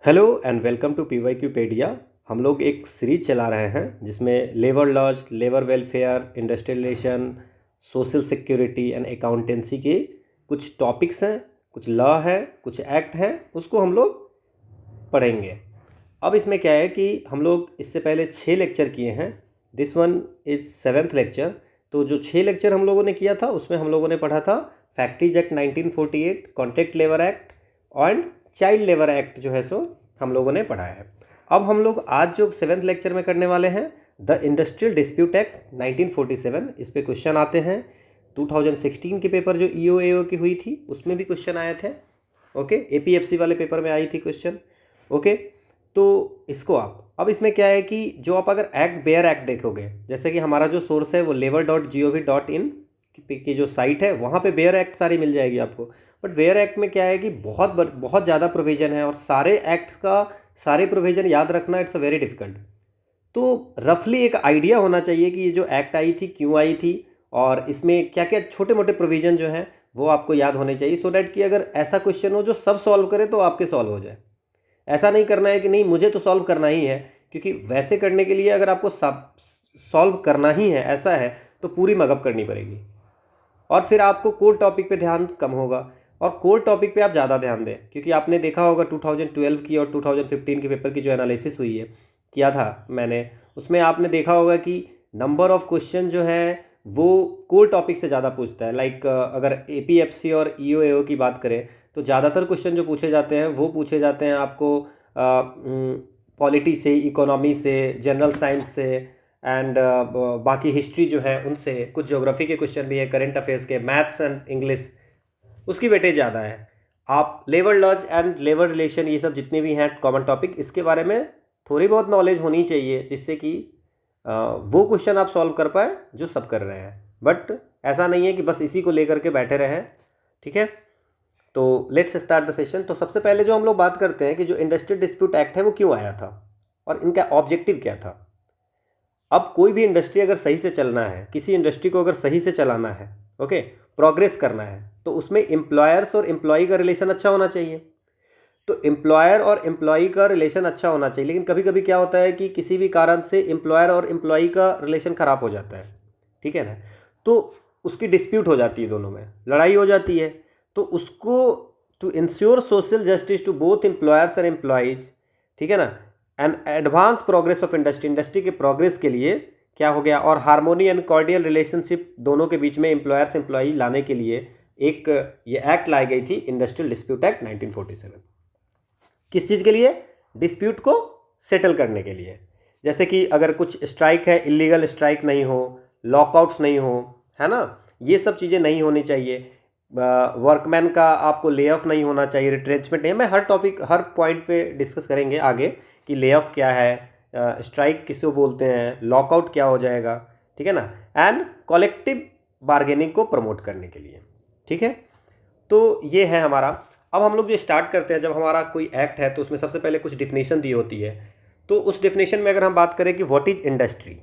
Hello and welcome to PYQpedia. हम लोग एक सीरीज चला रहे हैं जिसमें labour laws, labour welfare, industrial relation, social security and accountancy के कुछ टॉपिक्स हैं, कुछ लॉ है, कुछ एक्ट हैं, उसको हम लोग पढ़ेंगे। अब इसमें क्या है कि हम लोग इससे पहले 6 लेक्चर किए हैं। This one is 7th lecture. तो जो 6 लेक्चर हम लोगों ने किया था उसमें हम लोगों ने पढ़ा था factories act 1948, contract labour act and child labour act जो है सो हम लोगों ने पढ़ा है। अब हम लोग आज जो 7th लेक्चर में करने वाले हैं द इंडस्ट्रियल डिस्प्यूट एक्ट 1947। इस पे क्वेश्चन आते हैं। 2016 के पेपर जो EOAO की हुई थी उसमें भी क्वेश्चन आए थे। ओके, APFC वाले पेपर में आई थी क्वेश्चन। ओके, तो इसको आप अब इसमें क्या है कि जो आप अगर एक्ट बेयर एक्ट देखोगे, जैसे कि हमारा जो सोर्स है वो labor.gov.in की जो साइट है वहाँ पे बेयर एक्ट सारी मिल जाएगी आपको। बट बेयर एक्ट में क्या है कि बहुत ज़्यादा प्रोविज़न है और सारे एक्ट का सारे प्रोविज़न याद रखना इट्स अ वेरी डिफ़िकल्ट। तो रफली एक आइडिया होना चाहिए कि ये जो एक्ट आई थी क्यों आई थी और इसमें क्या क्या छोटे मोटे प्रोविज़न जो हैं वो आपको याद होने चाहिए, सो डैट कि अगर ऐसा क्वेश्चन हो जो सब सॉल्व करे तो आपके सॉल्व हो जाए। ऐसा नहीं करना है कि नहीं मुझे तो सॉल्व करना ही है, क्योंकि वैसे करने के लिए अगर आपको सब सॉल्व करना ही है ऐसा है तो पूरी मगअप करनी पड़ेगी और फिर आपको कोर टॉपिक पे ध्यान कम होगा और कोर टॉपिक पे आप ज़्यादा ध्यान दें, क्योंकि आपने देखा होगा 2012 की और 2015 के पेपर की जो एनालिसिस हुई है किया था मैंने, उसमें आपने देखा होगा कि नंबर ऑफ क्वेश्चन जो है वो कोर टॉपिक से ज़्यादा पूछता है। लाइक अगर APFC और EOAO की बात करें तो ज़्यादातर क्वेश्चन जो पूछे जाते हैं वो पूछे जाते हैं आपको पॉलिटी से, इकोनॉमी से, जनरल साइंस से एंड बाकी हिस्ट्री जो है उनसे, कुछ ज्योग्राफी के क्वेश्चन भी है, करंट अफेयर्स के, मैथ्स एंड इंग्लिश, उसकी वेटेज ज़्यादा है। आप labour laws and labour relation ये सब जितने भी हैं कॉमन टॉपिक, इसके बारे में थोड़ी बहुत नॉलेज होनी चाहिए जिससे कि वो क्वेश्चन आप सॉल्व कर पाए जो सब कर रहे हैं। बट ऐसा नहीं है कि बस इसी को लेकर के बैठे रहें। ठीक है, तो लेट्स स्टार्ट द सेशन। तो सबसे पहले जो हम लोग बात करते हैं कि जो इंडस्ट्रियल डिस्प्यूट एक्ट है वो क्यों आया था और इनका ऑब्जेक्टिव क्या था। अब कोई भी इंडस्ट्री अगर सही से चलना है, किसी इंडस्ट्री को अगर सही से चलाना है, ओके, प्रोग्रेस करना है, तो उसमें एम्प्लॉयर्स और एम्प्लॉई का रिलेशन अच्छा होना चाहिए। तो एम्प्लॉयर और एम्प्लॉई का रिलेशन अच्छा होना चाहिए, लेकिन कभी कभी क्या होता है कि किसी भी कारण से एम्प्लॉयर और एम्प्लॉई का रिलेशन ख़राब हो जाता है। ठीक है ना, तो उसकी डिस्प्यूट हो जाती है, दोनों में लड़ाई हो जाती है। तो उसको to ensure social justice to both employers and employees, ठीक है ना, and advance progress of industry, industry के प्रोग्रेस के लिए क्या हो गया, और हार्मोनी एंड कॉर्डियल रिलेशनशिप दोनों के बीच में एम्प्लॉयर्स एम्प्लॉई लाने के लिए एक ये एक्ट लाई गई थी, इंडस्ट्रियल डिस्प्यूट एक्ट 1947। किस चीज़ के लिए? डिस्प्यूट को सेटल करने के लिए। जैसे कि अगर कुछ स्ट्राइक है, इलीगल स्ट्राइक नहीं हो, लॉकआउट्स नहीं हो, है ना, ये सब चीज़ें नहीं होनी चाहिए। वर्कमैन का आपको ले ऑफ नहीं होना चाहिए, रिट्रेंचमेंट नहीं। मैं हर टॉपिक हर पॉइंट पे डिस्कस करेंगे आगे कि ले ऑफ क्या है, स्ट्राइक किसको बोलते हैं, लॉकआउट क्या हो जाएगा, ठीक है ना, एंड कलेक्टिव बार्गेनिंग को प्रमोट करने के लिए। ठीक है, तो ये है हमारा। अब हम लोग जो स्टार्ट करते हैं, जब हमारा कोई एक्ट है तो उसमें सबसे पहले कुछ डिफिनेशन दी होती है। तो उस डिफिनेशन में अगर हम बात करें कि व्हाट इज इंडस्ट्री,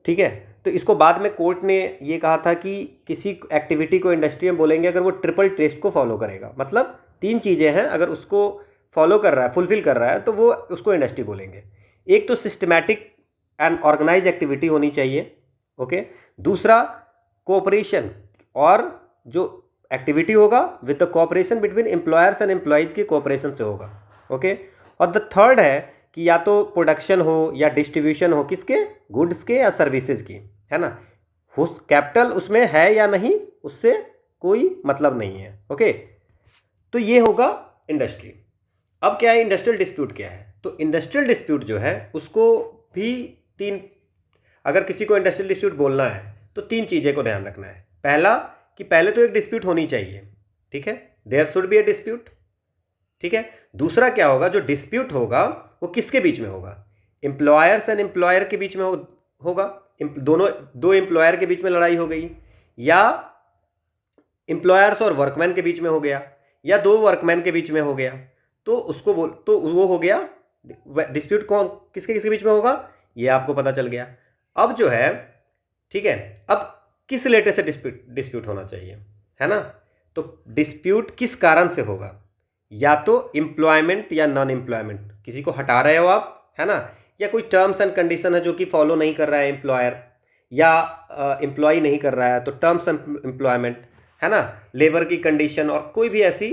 ठीक है, तो इसको बाद में कोर्ट ने ये कहा था कि किसी एक्टिविटी को इंडस्ट्री में बोलेंगे अगर वो ट्रिपल टेस्ट को फॉलो करेगा। मतलब 3 चीज़ें हैं, अगर उसको फॉलो कर रहा है, फुलफिल कर रहा है, तो वो उसको इंडस्ट्री बोलेंगे। एक तो सिस्टमैटिक एंड ऑर्गेनाइज एक्टिविटी होनी चाहिए, ओके। दूसरा कोऑपरेशन, और जो एक्टिविटी होगा with the cooperation between employers and employees की कोऑपरेशन से होगा, ओके। और द थर्ड है कि या तो प्रोडक्शन हो या डिस्ट्रीब्यूशन हो, किसके, गुड्स के या सर्विसेज की, है ना, कैपिटल उसमें है या नहीं उससे कोई मतलब नहीं है, ओके। तो ये होगा इंडस्ट्री। अब क्या है, इंडस्ट्रियल डिस्प्यूट क्या है? तो इंडस्ट्रियल डिस्प्यूट जो है उसको भी तीन, अगर किसी को इंडस्ट्रियल डिस्प्यूट बोलना है तो 3 चीज़ें को ध्यान रखना है। पहला कि पहले तो एक डिस्प्यूट होनी चाहिए, ठीक है, there should be a dispute, ठीक है। दूसरा क्या होगा, जो डिस्प्यूट होगा वो किसके बीच में होगा, एम्प्लॉयर्स एंड एम्प्लॉयर के बीच में होगा। दोनों, दो एम्प्लॉयर के बीच में लड़ाई हो गई, या एम्प्लॉयर्स और वर्कमैन के बीच में हो गया, या 2 वर्कमैन के बीच में हो गया, तो उसको बोल, तो वो हो गया डिस्प्यूट। कौन किसके किसके बीच में होगा ये आपको पता चल गया। अब जो है, ठीक है, अब किस रिलेटेड से डिस्प्यूट होना चाहिए, है ना, तो डिस्प्यूट किस कारण से होगा या तो एम्प्लॉयमेंट या नॉन एम्प्लॉयमेंट, किसी को हटा रहे हो आप, है ना, या कोई टर्म्स एंड कंडीशन है जो कि फॉलो नहीं कर रहा है एम्प्लॉयर, या एम्प्लॉय नहीं कर रहा है, तो टर्म्स एंड एम्प्लॉयमेंट, है ना, लेबर की कंडीशन और कोई भी ऐसी,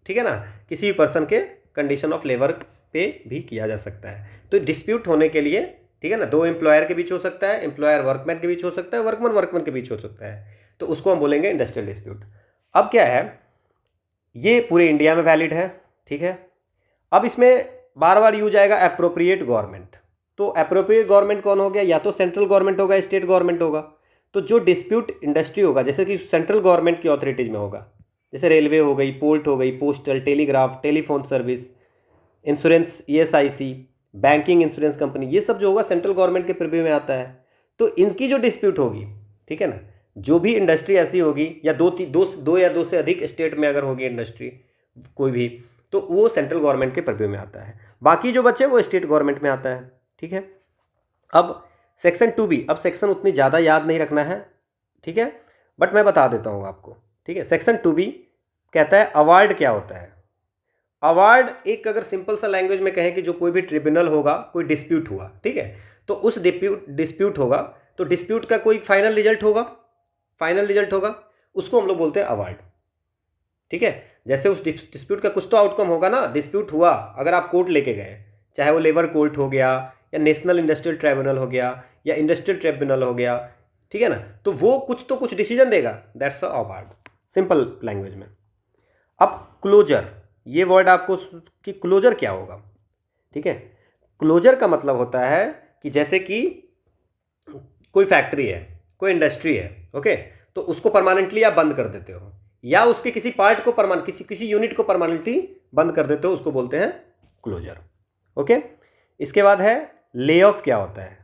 ठीक है ना, किसी भी पर्सन के कंडीशन ऑफ लेबर पे भी किया जा सकता है। तो डिस्प्यूट होने के लिए, ठीक है ना, दो एम्प्लॉयर के बीच हो सकता है, एम्प्लॉयर वर्कमैन के बीच हो सकता है, वर्कमैन वर्कमैन के बीच हो सकता है, तो उसको हम बोलेंगे इंडस्ट्रियल डिस्प्यूट। अब क्या है, ये पूरे इंडिया में वैलिड है, ठीक है। अब इसमें बार बार यूज आएगा एप्रोप्रिएट गवर्नमेंट। तो एप्रोप्रिएट गवर्नमेंट कौन हो गया, या तो सेंट्रल गवर्नमेंट होगा, स्टेट गवर्नमेंट होगा। तो जो डिस्प्यूट इंडस्ट्री होगा, जैसे कि सेंट्रल गवर्नमेंट की ऑथोरिटीज में होगा, जैसे रेलवे हो गई, पोर्ट हो गई, postal, telegraph, telephone service, insurance, ESIC, banking, insurance company, ये सब जो होगा सेंट्रल गवर्नमेंट के प्रिव्यू में आता है। तो इनकी जो डिस्प्यूट होगी, ठीक है ना, जो भी इंडस्ट्री ऐसी होगी, या दो से अधिक स्टेट में अगर होगी इंडस्ट्री कोई भी, तो वो सेंट्रल गवर्नमेंट के प्रिव्यू में आता है। बाकी जो बचे वो स्टेट गवर्नमेंट में आता है, ठीक है। अब सेक्शन 2B, अब सेक्शन उतनी ज़्यादा याद नहीं रखना है, ठीक है, बट मैं बता देता हूँ आपको, ठीक है। सेक्शन 2B कहता है अवार्ड क्या होता है। अवार्ड एक, अगर सिंपल सा लैंग्वेज में कहें कि जो कोई भी ट्रिब्यूनल होगा, कोई डिस्प्यूट हुआ, ठीक है, तो उस डिस्प्यूट होगा, तो डिस्प्यूट का कोई फाइनल रिजल्ट होगा, उसको हम लोग बोलते हैं अवार्ड, ठीक है। जैसे उस डिस्प्यूट का कुछ तो आउटकम होगा ना, डिस्प्यूट हुआ, अगर आप कोर्ट लेके गए, चाहे वो लेबर कोर्ट हो गया, या नेशनल इंडस्ट्रियल ट्राइब्यूनल हो गया, या इंडस्ट्रियल ट्रिब्यूनल हो गया, ठीक है ना, तो वो कुछ डिसीजन देगा, that's a award, simple language में। अब क्लोजर, ये वर्ड आपको कि क्लोजर क्या होगा, ठीक है। क्लोजर का मतलब होता है कि जैसे कि कोई फैक्ट्री है, कोई इंडस्ट्री है, ओके, तो उसको परमानेंटली आप बंद कर देते हो, या उसके किसी पार्ट को किसी यूनिट को परमानेंटली बंद कर देते हो, उसको बोलते हैं क्लोजर, ओके। इसके बाद है ले ऑफ। क्या होता है,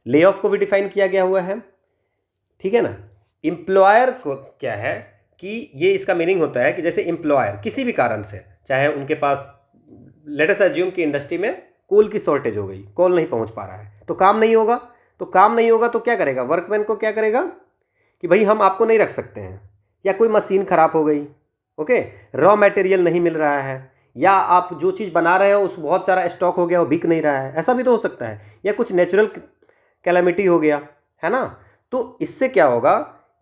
ले ऑफ को भी डिफाइन किया गया हुआ है, ठीक है ना। एम्प्लॉयर को क्या है कि ये इसका मीनिंग होता है कि जैसे एम्प्लॉयर किसी भी कारण से, चाहे उनके पास, लेट अस अज्यूम कि इंडस्ट्री में कोल की शॉर्टेज हो गई, कोल नहीं पहुंच पा रहा है, तो काम नहीं होगा, तो क्या करेगा, वर्कमैन को क्या करेगा कि भाई हम आपको नहीं रख सकते हैं, या कोई मशीन खराब हो गई, ओके, रॉ मटेरियल नहीं मिल रहा है, या आप जो चीज़ बना रहे हो उस बहुत सारा स्टॉक हो गया, वो बिक नहीं रहा है, ऐसा भी तो हो सकता है, या कुछ नेचुरल कैलेमिटी हो गया, है ना। तो इससे क्या होगा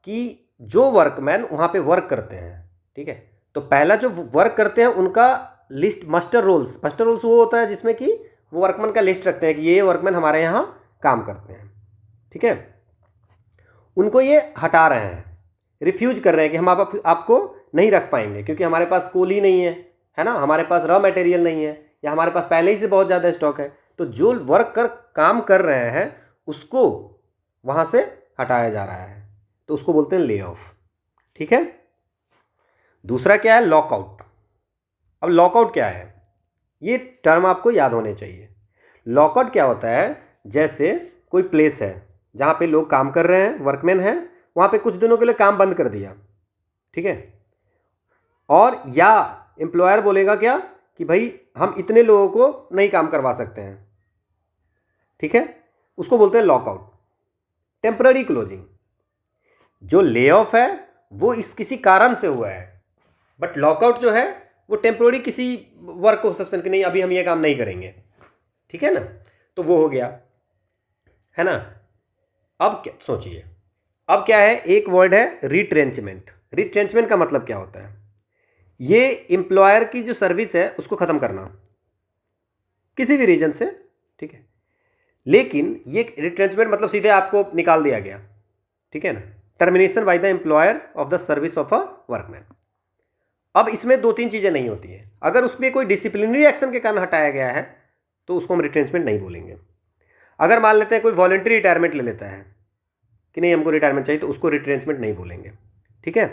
कि जो वर्कमैन वहाँ पे वर्क करते हैं, ठीक है, तो पहला जो वर्क करते हैं उनका लिस्ट, मास्टर रोल्स वो होता है जिसमें कि वो वर्कमैन का लिस्ट रखते हैं कि ये वर्कमैन हमारे यहाँ काम करते हैं, ठीक है। उनको ये हटा रहे हैं, रिफ्यूज कर रहे हैं कि हम आपको नहीं रख पाएंगे, क्योंकि हमारे पास कोल ही नहीं है ना, हमारे पास रॉ मटेरियल नहीं है, या हमारे पास पहले ही से बहुत ज़्यादा स्टॉक है। तो जो काम कर रहे हैं उसको वहाँ से हटाया जा रहा है, तो उसको बोलते हैं ले ऑफ, ठीक है। दूसरा क्या है, लॉकआउट। अब लॉकआउट क्या है, ये टर्म आपको याद होने चाहिए। लॉकआउट क्या होता है, जैसे कोई प्लेस है जहाँ पे लोग काम कर रहे हैं, वर्कमैन हैं, वहाँ पे कुछ दिनों के लिए काम बंद कर दिया, ठीक है, और या एम्प्लॉयर बोलेगा क्या कि भाई हम इतने लोगों को नहीं काम करवा सकते हैं, ठीक है, उसको बोलते हैं लॉकआउट। टेम्पररी क्लोजिंग, जो ले ऑफ है वो किसी कारण से हुआ है, बट लॉकआउट जो है वो टेम्पररी किसी वर्क को सस्पेंड, नहीं अभी हम ये काम नहीं करेंगे, ठीक है ना, तो वो हो गया, है ना। अब क्या सोचिए, अब क्या है, एक वर्ड है रिट्रेंचमेंट। रिट्रेंचमेंट का मतलब क्या होता है, ये एम्प्लॉयर की जो सर्विस है उसको ख़त्म करना किसी भी रीजन से, ठीक है, लेकिन ये रिट्रेंचमेंट मतलब सीधे आपको निकाल दिया गया, ठीक है ना, termination by the employer of the service of a workman. अब इसमें दो तीन चीज़ें नहीं होती है, अगर उसमें कोई डिसिप्लिनरी एक्शन के कारण हटाया गया है तो उसको हम रिट्रेंचमेंट नहीं बोलेंगे। अगर मान लेते हैं कोई वॉलंटरी रिटायरमेंट ले लेता है कि नहीं हमको रिटायरमेंट चाहिए, तो उसको रिट्रेंचमेंट नहीं बोलेंगे, ठीक है।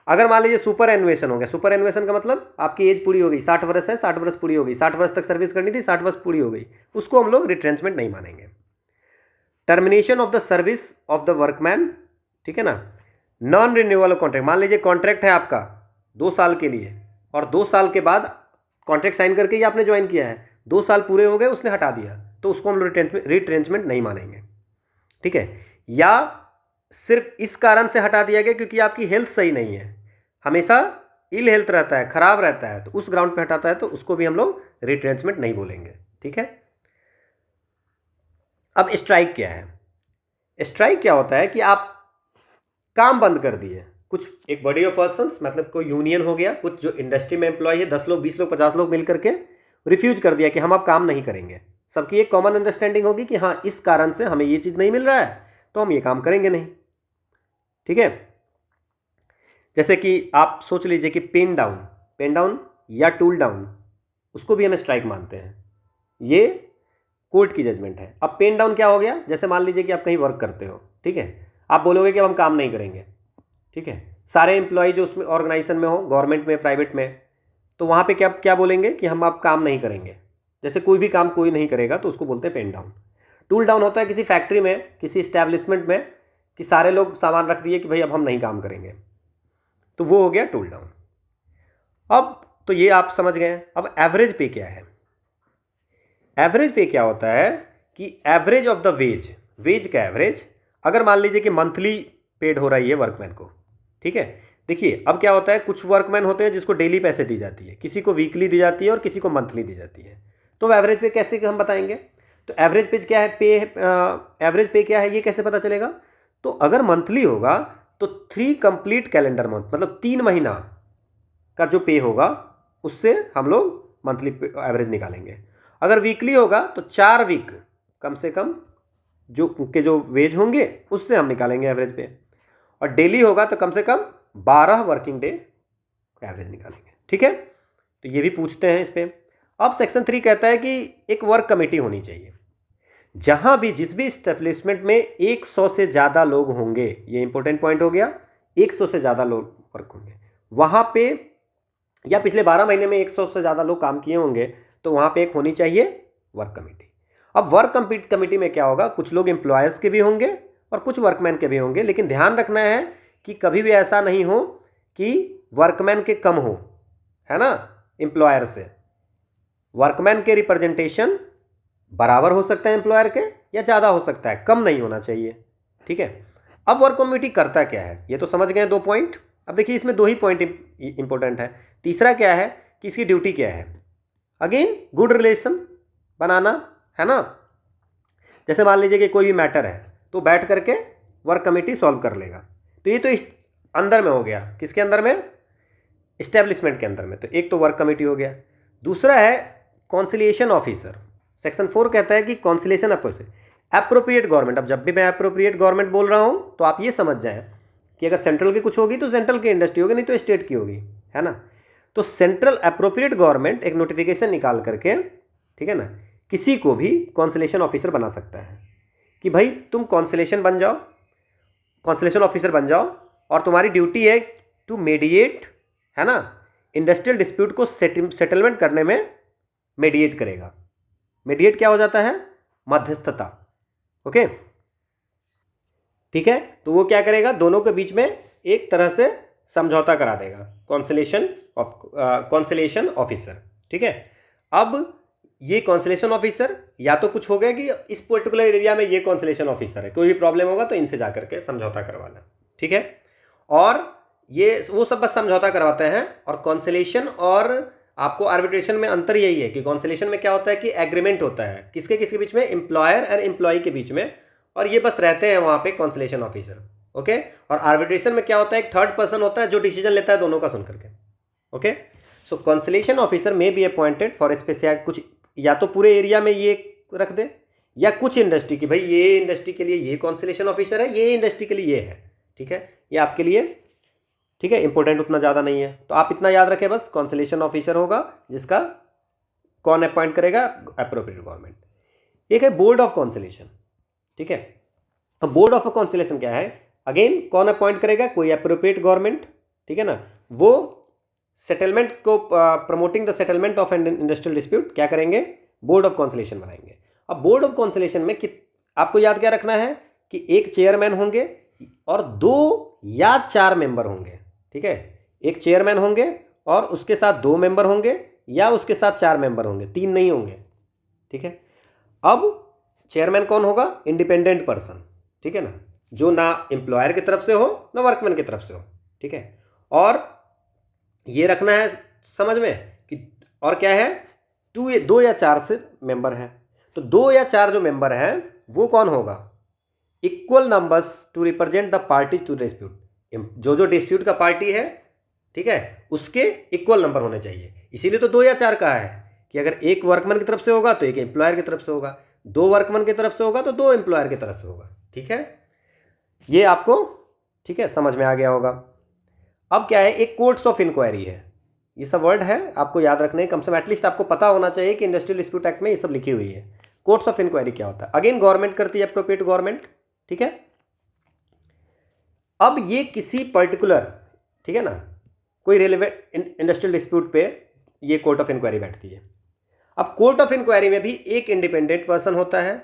अगर मान लीजिए सुपर एनुएशन हो गया, सुपर एनुएशन का मतलब आपकी एज पूरी हो गई, 60 वर्ष है, 60 वर्ष पूरी हो गई, 60 वर्ष तक सर्विस करनी थी, 60 वर्ष पूरी हो गई, उसको हम लोग रिट्रेंचमेंट नहीं मानेंगे। Termination of the service of the workman, ठीक है ना। नॉन रिन्यूअल कॉन्ट्रैक्ट, मान लीजिए कॉन्ट्रैक्ट है आपका 2 साल के लिए, और 2 साल के बाद कॉन्ट्रैक्ट साइन करके ही आपने ज्वाइन किया है, 2 साल पूरे हो गए, उसने हटा दिया, तो उसको हम लोग रिट्रेंचमेंट नहीं मानेंगे, ठीक है। या सिर्फ इस कारण से हटा दिया गया क्योंकि आपकी हेल्थ सही नहीं है, हमेशा इल हेल्थ रहता है, खराब रहता है, तो उस ग्राउंड पे हटाता है तो उसको भी हम लोग रिट्रेंचमेंट नहीं बोलेंगे। ठीक है। अब स्ट्राइक क्या है? स्ट्राइक क्या होता है कि आप काम बंद कर दिए, कुछ एक बॉडी ऑफ पर्सन्स, मतलब कोई यूनियन हो गया, कुछ जो इंडस्ट्री में एम्प्लॉय है 10 लोग, 20 लोग, 50 लोग मिल करके रिफ्यूज कर दिया कि हम अब काम नहीं करेंगे। सबकी एक कॉमन अंडरस्टैंडिंग होगी कि हाँ इस कारण से हमें ये चीज़ नहीं मिल रहा है तो हम ये काम करेंगे नहीं। ठीक है। जैसे कि आप सोच लीजिए कि पेन डाउन या टूल डाउन, उसको भी हम स्ट्राइक मानते हैं, ये कोर्ट की जजमेंट है। अब पेन डाउन क्या हो गया? जैसे मान लीजिए कि आप कहीं वर्क करते हो, ठीक है, आप बोलोगे कि अब हम काम नहीं करेंगे, ठीक है, सारे एम्प्लॉय जो उसमें ऑर्गेनाइजेशन में हो, गवर्नमेंट में, प्राइवेट में, तो वहाँ पे क्या क्या बोलेंगे कि हम अब काम नहीं करेंगे। जैसे कोई भी काम कोई नहीं करेगा तो उसको बोलते हैं पेन डाउन। टूल डाउन होता है किसी फैक्ट्री में, किसी इस्टेब्लिशमेंट में, कि सारे लोग सामान रख दिए कि भाई अब हम नहीं काम करेंगे, तो वो हो गया टूल डाउन। अब तो ये आप समझ गए। अब एवरेज पे क्या है? एवरेज पे क्या होता है कि average of the wage, wage का एवरेज, अगर मान लीजिए कि मंथली पेड हो रही है वर्कमैन को, ठीक है। देखिए अब क्या होता है, कुछ वर्कमैन होते हैं जिसको डेली पैसे दी जाती है, किसी को वीकली दी जाती है और किसी को मंथली दी जाती है। तो एवरेज पे कैसे हम बताएंगे? तो एवरेज पे क्या है, एवरेज पे क्या है ये कैसे पता चलेगा? तो अगर मंथली होगा तो 3 कंप्लीट कैलेंडर मंथ, मतलब 3 महीना का जो पे होगा उससे हम लोग मंथली एवरेज निकालेंगे। अगर वीकली होगा तो 4 वीक कम से कम जो के जो वेज होंगे उससे हम निकालेंगे एवरेज पे, और डेली होगा तो कम से कम 12 वर्किंग डे एवरेज निकालेंगे। ठीक है। तो ये भी पूछते हैं इस पर। अब सेक्शन 3 कहता है कि एक वर्क कमेटी होनी चाहिए, जहां भी जिस भी स्टेब्लिशमेंट में 100 से ज़्यादा लोग होंगे, ये इंपॉर्टेंट पॉइंट हो गया, 100 से ज़्यादा लोग वर्क होंगे वहां पे, या पिछले 12 महीने में 100 से ज़्यादा लोग काम किए होंगे, तो वहाँ पे एक होनी चाहिए वर्क कमेटी। अब वर्क कमेटी में क्या होगा, कुछ लोग एम्प्लॉयर्स के भी होंगे और कुछ वर्कमैन के भी होंगे, लेकिन ध्यान रखना है कि कभी भी ऐसा नहीं हो कि वर्कमैन के कम हो, है ना, एम्प्लॉयर से। वर्कमैन के रिप्रेजेंटेशन बराबर हो सकता है एम्प्लॉयर के, या ज़्यादा हो सकता है, कम नहीं होना चाहिए। ठीक है। अब वर्क कमेटी करता क्या है, ये तो समझ गए 2 पॉइंट। अब देखिए इसमें 2 ही पॉइंट इंपॉर्टेंट है। तीसरा क्या है कि इसकी ड्यूटी क्या है? अगेन गुड रिलेशन बनाना, है ना। जैसे मान लीजिए कि कोई भी मैटर है तो बैठ करके वर्क कमेटी सॉल्व कर लेगा, तो ये तो इस अंदर में हो गया, किसके अंदर में? इस्टेब्लिशमेंट के अंदर में। तो एक तो वर्क कमेटी हो गया। दूसरा है कॉन्सिलिएशन ऑफिसर। सेक्शन 4 कहता है कि कॉन्सिलिएशन अप्रोप्रिएट गवर्नमेंट। अब जब भी मैं अप्रोप्रिएट गवर्नमेंट बोल रहा हूँ तो आप ये समझ जाएं कि अगर सेंट्रल की कुछ होगी तो सेंट्रल की इंडस्ट्री होगी, नहीं तो स्टेट की होगी, है ना। तो सेंट्रल अप्रोप्रिएट गवर्नमेंट एक नोटिफिकेशन निकाल करके, ठीक है ना, किसी को भी कॉन्सिलेशन ऑफिसर बना सकता है कि भाई तुम कॉन्सिलेशन बन जाओ, कॉन्सिलेशन ऑफिसर बन जाओ, और तुम्हारी ड्यूटी है टू मेडिएट, है ना, इंडस्ट्रियल डिस्प्यूट को सेटलमेंट करने में मेडिएट करेगा। मेडिएट क्या हो जाता है? मध्यस्थता। ओके, ठीक है। तो वो क्या करेगा, दोनों के बीच में एक तरह से समझौता करा देगा, कॉन्सिलेशन ऑफिसर। ठीक है। अब ये कॉन्सिलेशन ऑफिसर या तो कुछ हो गया कि इस पर्टिकुलर एरिया में ये कॉन्सिलेशन ऑफिसर है, कोई भी प्रॉब्लम होगा तो इनसे जाकर के समझौता करवाना। ठीक है। और ये वो सब बस समझौता करवाते हैं। और कॉन्सिलेशन और आपको आर्बिट्रेशन में अंतर यही है कि कॉन्सिलेशन में क्या होता है कि एग्रीमेंट होता है किसके किसके बीच में, एम्प्लॉयर और एम्प्लॉय के बीच में, और ये बस रहते हैं वहाँ पे कॉन्सिलेशन ऑफिसर। ओके। और आर्बिट्रेशन में क्या होता है, एक थर्ड पर्सन होता है जो डिसीजन लेता है दोनों का सुन करके। ओके। सो कॉन्सिलेशन ऑफिसर में बी अपॉइंटेड फॉर स्पेशल, कुछ या तो पूरे एरिया में ये रख दे, या कुछ इंडस्ट्री की, भाई ये इंडस्ट्री के लिए ये कॉन्सिलेशन ऑफिसर है, ये इंडस्ट्री के लिए ये है। ठीक है। ये आपके लिए, ठीक है, इंपॉर्टेंट उतना ज़्यादा नहीं है, तो आप इतना याद रखें बस, कॉन्सिलेशन ऑफिसर होगा जिसका कौन अपॉइंट करेगा, अप्रोप्रिएट गवर्नमेंट। एक है बोर्ड ऑफ कॉन्सिलेशन। ठीक है। अब बोर्ड ऑफ कॉन्सिलेशन क्या है? अगेन कौन अपॉइंट करेगा, कोई अप्रोप्रिएट गवर्नमेंट, ठीक है ना, वो सेटलमेंट को promoting the settlement of N industrial dispute क्या करेंगे, बोर्ड ऑफ कॉन्सिलेशन बनाएंगे। अब बोर्ड ऑफ कॉन्सिलेशन में आपको याद क्या रखना है कि एक चेयरमैन होंगे और 2 या 4 मेंबर होंगे। ठीक है। एक चेयरमैन होंगे और उसके साथ 2 मेंबर होंगे, या उसके साथ 4 मेंबर होंगे, 3 नहीं होंगे। ठीक है। अब चेयरमैन कौन होगा? इंडिपेंडेंट पर्सन, ठीक है ना, जो ना एम्प्लॉयर की तरफ से हो ना वर्कमैन की तरफ से हो। ठीक है। और ये रखना है समझ में कि, और क्या है, दो या चार से मेंबर है, तो दो या चार जो मेंबर हैं वो कौन होगा, equal numbers to represent the party to dispute, जो डिस्प्यूट का पार्टी है, ठीक है, उसके इक्वल नंबर होने चाहिए। इसीलिए तो दो या चार कहा है कि अगर एक वर्कमैन की तरफ से होगा तो एक एम्प्लॉयर की तरफ से होगा, दो वर्कमैन की तरफ से होगा तो दो एम्प्लॉयर की तरफ से होगा। ठीक है, ये आपको ठीक है समझ में आ गया होगा। अब क्या है, एक कोर्ट्स ऑफ इंक्वायरी है, ये सब वर्ड है आपको याद रखने, कम से कम एटलीस्ट आपको पता होना चाहिए कि इंडस्ट्रियल डिस्प्यूट एक्ट में ये सब लिखी हुई है। कोर्ट्स ऑफ इंक्वायरी क्या होता है, अगेन गवर्नमेंट करती है, अप्रोप्रिएट गवर्नमेंट। ठीक है, अब ये किसी पर्टिकुलर, ठीक है ना, कोई रेलेवेंट इंडस्ट्रियल डिस्प्यूट पे ये कोर्ट ऑफ इंक्वायरी बैठती है। अब कोर्ट ऑफ इंक्वायरी में भी एक इंडिपेंडेंट पर्सन होता है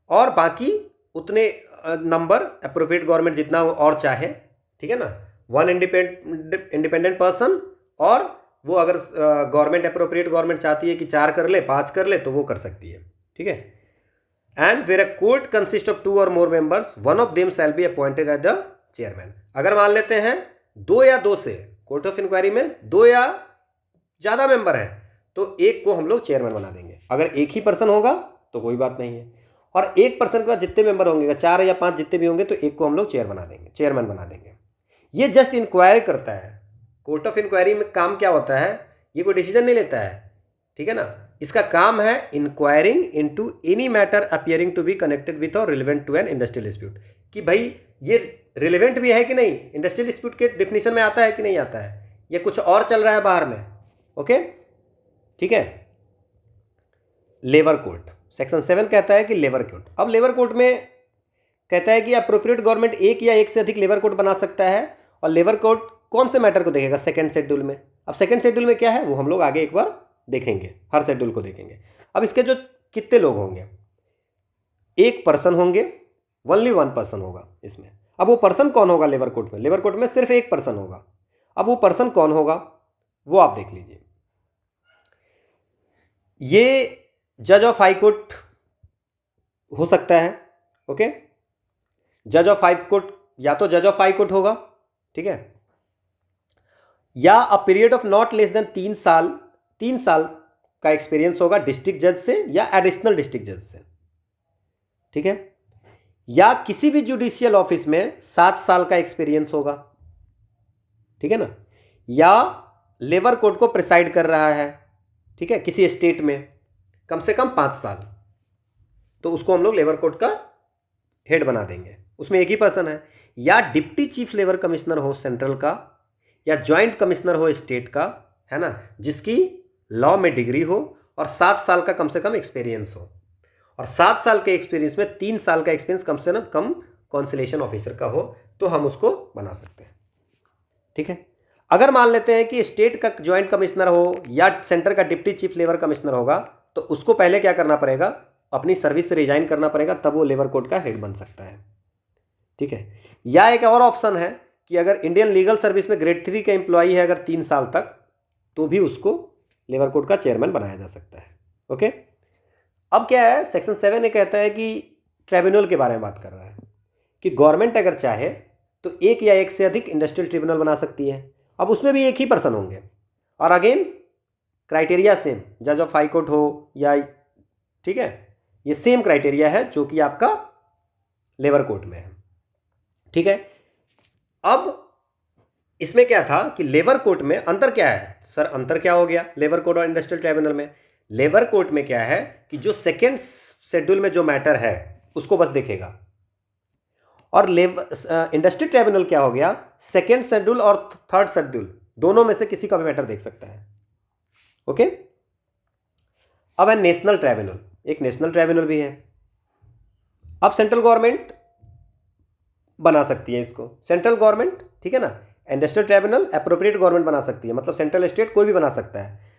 और बाकी उतने नंबर अप्रोप्रिएट गवर्नमेंट जितना वो और चाहे, ठीक है ना, वन इंडिपेंडेंट पर्सन, और वो अगर गवर्नमेंट अप्रोप्रिएट गवर्नमेंट चाहती है कि 4 कर ले 5 कर ले तो वो कर सकती है। ठीक है, and where a court consist of 2 or more members, one of them shall be appointed as the chairman. अगर मान लेते हैं 2 या 2 से कोर्ट ऑफ इंक्वायरी में 2 या ज़्यादा मेंबर हैं तो एक को हम लोग चेयरमैन बना देंगे। अगर एक ही पर्सन होगा तो कोई बात नहीं है, और एक पर्सन के बाद जितने मेंबर होंगे 4 या 5 जितने भी होंगे तो एक को हम लोग चेयरमैन बना देंगे। ये जस्ट इंक्वायरी करता है। कोर्ट ऑफ इंक्वायरी में काम क्या होता है, ये कोई डिसीजन नहीं लेता है, ठीक है ना, इसका काम है inquiring into any matter appearing to be connected with और relevant to an industrial dispute, कि भाई ये रिलेवेंट भी है कि नहीं, इंडस्ट्रियल डिस्प्यूट के डिफिनेशन में आता है कि नहीं आता है, ये कुछ और चल रहा है बाहर में। ओके, ठीक है। लेबर कोर्ट, सेक्शन 7 कहता है कि लेबर कोर्ट, अब लेबर कोर्ट में कहता है कि अप्रोप्रिएट गवर्नमेंट एक या एक से अधिक लेबर कोर्ट बना सकता है, और लेबर कोर्ट कौन से मैटर को देखेगा, सेकंड शेड्यूल में। अब सेकंड शेड्यूल में क्या है वो हम लोग आगे एक बार देखेंगे, हर शेड्यूल को देखेंगे। अब इसके जो कितने लोग होंगे, एक पर्सन होंगे, ओनली वन पर्सन होगा इसमें। अब वो पर्सन कौन होगा लेबर कोर्ट में, लेबर कोर्ट में सिर्फ एक पर्सन होगा। अब वो पर्सन कौन होगा वो आप देख लीजिए, ये जज ऑफ हाई कोर्ट हो सकता है। ओके, जज ऑफ हाई कोर्ट, या तो जज ऑफ हाई कोर्ट होगा, ठीक है, या a period of not less than 3 साल का एक्सपीरियंस होगा डिस्ट्रिक्ट जज से या एडिशनल डिस्ट्रिक्ट जज से, ठीक है, या किसी भी जुडिशियल ऑफिस में 7 साल का एक्सपीरियंस होगा, ठीक है ना, या लेबर कोर्ट को प्रिसाइड कर रहा है, ठीक है, किसी स्टेट में कम से कम 5 साल, तो उसको हम लोग लेबर कोर्ट का हेड बना देंगे, उसमें एक ही पर्सन है। या डिप्टी चीफ लेबर कमिश्नर हो सेंट्रल का, या जॉइंट कमिश्नर हो स्टेट का, है ना, जिसकी लॉ में डिग्री हो और 7 साल का कम से कम एक्सपीरियंस हो, और 7 साल के एक्सपीरियंस में 3 साल का एक्सपीरियंस कम से कम कॉन्सिलेशन ऑफिसर का हो, तो हम उसको बना सकते हैं। ठीक है, अगर मान लेते हैं कि स्टेट का जॉइंट कमिश्नर हो या सेंटर का डिप्टी चीफ लेबर कमिश्नर होगा, तो उसको पहले क्या करना पड़ेगा, अपनी सर्विस से रिजाइन करना पड़ेगा, तब वो लेबर कोर्ट का हेड बन सकता है। ठीक है, या एक और ऑप्शन है कि अगर इंडियन लीगल सर्विस में ग्रेड 3 का एम्प्लॉई है अगर 3 साल तक, तो भी उसको लेबर कोर्ट का चेयरमैन बनाया जा सकता है। ओके, अब क्या है, सेक्शन 7 ने कहता है कि ट्रिब्यूनल के बारे में बात कर रहा है कि गवर्नमेंट अगर चाहे तो एक या एक से अधिक इंडस्ट्रियल ट्रिब्यूनल बना सकती है। अब उसमें भी एक ही पर्सन होंगे, और अगेन क्राइटेरिया सेम, जज ऑफ हाई कोर्ट हो या, ठीक है, ये सेम क्राइटेरिया है जो कि आपका लेबर कोर्ट में है। ठीक है, अब इसमें क्या था कि लेबर कोर्ट में अंतर क्या है, सर अंतर क्या हो गया लेबर कोर्ट और इंडस्ट्रियल ट्रिब्यूनल में। लेबर कोर्ट में क्या है कि जो सेकेंड शेड्यूल में जो मैटर है उसको बस देखेगा, और इंडस्ट्रियल ट्रिब्यूनल क्या हो गया, सेकेंड शेड्यूल और थर्ड शेड्यूल दोनों में से किसी का भी मैटर देख सकता है। ओके, अब है नेशनल ट्रिब्यूनल, एक नेशनल ट्रिब्यूनल भी है। अब सेंट्रल गवर्नमेंट बना सकती है इसको, सेंट्रल गवर्नमेंट, ठीक है ना, इंडस्ट्रियल ट्रिब्यूनल अप्रोप्रिएट गवर्नमेंट बना सकती है, मतलब सेंट्रल स्टेट कोई भी बना सकता है।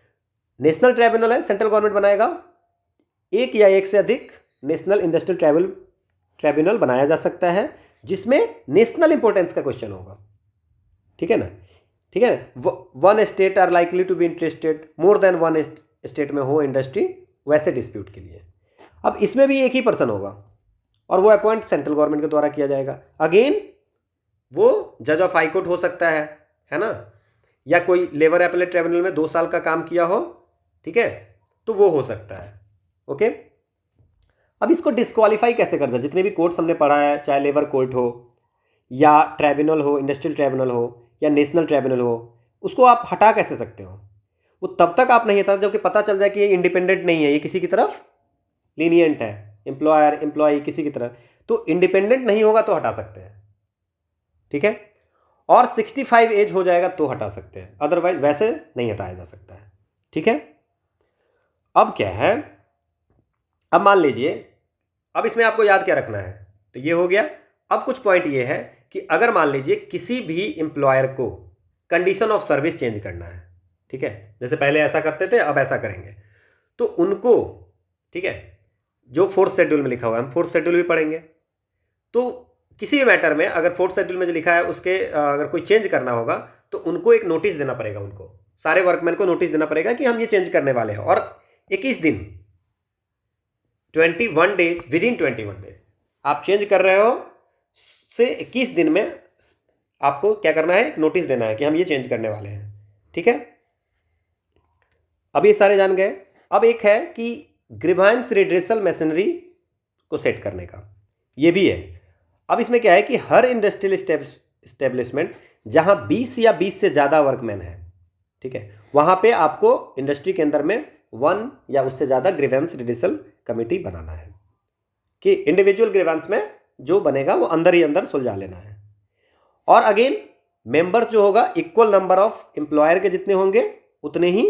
नेशनल ट्रिब्यूनल है, सेंट्रल गवर्नमेंट बनाएगा, एक या एक से अधिक नेशनल इंडस्ट्रियल ट्रिब्यूनल बनाया जा सकता है जिसमें नेशनल इंपॉर्टेंस का क्वेश्चन होगा। ठीक है ना, ठीक है, one state are likely to be interested, more than one state में हो इंडस्ट्री, वैसे डिस्प्यूट के लिए। अब इसमें भी एक ही पर्सन होगा और वो अपॉइंट सेंट्रल गवर्नमेंट के द्वारा किया जाएगा। अगेन वो जज ऑफ हाई कोर्ट हो सकता है ना, या कोई लेबर अपीलेट ट्राइब्यूनल में 2 साल का काम किया हो, ठीक है, तो वो हो सकता है। ओके, अब इसको डिस्क्वालीफाई कैसे कर सकते? जितने भी कोर्ट्स हमने पढ़ा है, चाहे लेबर कोर्ट हो या ट्राइब्यूनल हो, इंडस्ट्रियल ट्राइब्यूनल हो या नेशनल ट्राइब्यूनल हो, उसको आप हटा कैसे सकते हो? वो तब तक आप नहीं हटा जबकि पता चल जाए कि ये इंडिपेंडेंट नहीं है, ये किसी की तरफ लीनियंट है, एम्प्लॉयर एम्प्लॉई किसी की तरफ। तो इंडिपेंडेंट नहीं होगा तो हटा सकते हैं, ठीक है, और 65 एज हो जाएगा तो हटा सकते हैं, अदरवाइज वैसे नहीं हटाया जा सकता है, ठीक है। अब क्या है, अब मान लीजिए, अब इसमें आपको याद क्या रखना है, तो ये हो गया। अब कुछ पॉइंट ये है कि अगर मान लीजिए किसी भी एम्प्लॉयर को कंडीशन ऑफ सर्विस चेंज करना है, ठीक है, जैसे पहले ऐसा करते थे अब ऐसा करेंगे, तो उनको, ठीक है, जो 4th शेड्यूल में लिखा हुआ है, हम 4th शेड्यूल भी पढ़ेंगे, तो किसी भी मैटर में अगर 4th शेड्यूल में जो लिखा है उसके अगर कोई चेंज करना होगा तो उनको एक नोटिस देना पड़ेगा, उनको सारे वर्कमैन को नोटिस देना पड़ेगा कि हम ये चेंज करने वाले हैं, और 21 दिन 21 डेज, विद इन 21 डेज आप चेंज कर रहे हो से 21 दिन में आपको क्या करना है, एक नोटिस देना है कि हम ये चेंज करने वाले हैं, ठीक है। अब ये सारे जान गए। अब एक है कि ग्रीवांस रिड्रेसल मशीनरी को सेट करने का, ये भी है। अब इसमें क्या है कि हर इंडस्ट्रियल इस्टेब्लिशमेंट जहां 20 या 20 से ज़्यादा वर्कमैन है, ठीक है, वहां पे आपको इंडस्ट्री के अंदर में 1 या उससे ज़्यादा ग्रीवेंस रिड्रेसल कमेटी बनाना है, कि इंडिविजुअल ग्रीवेंस में जो बनेगा वो अंदर ही अंदर सुलझा लेना है। और अगेन मेंबर जो होगा इक्वल नंबर ऑफ एम्प्लॉयर के जितने होंगे उतने ही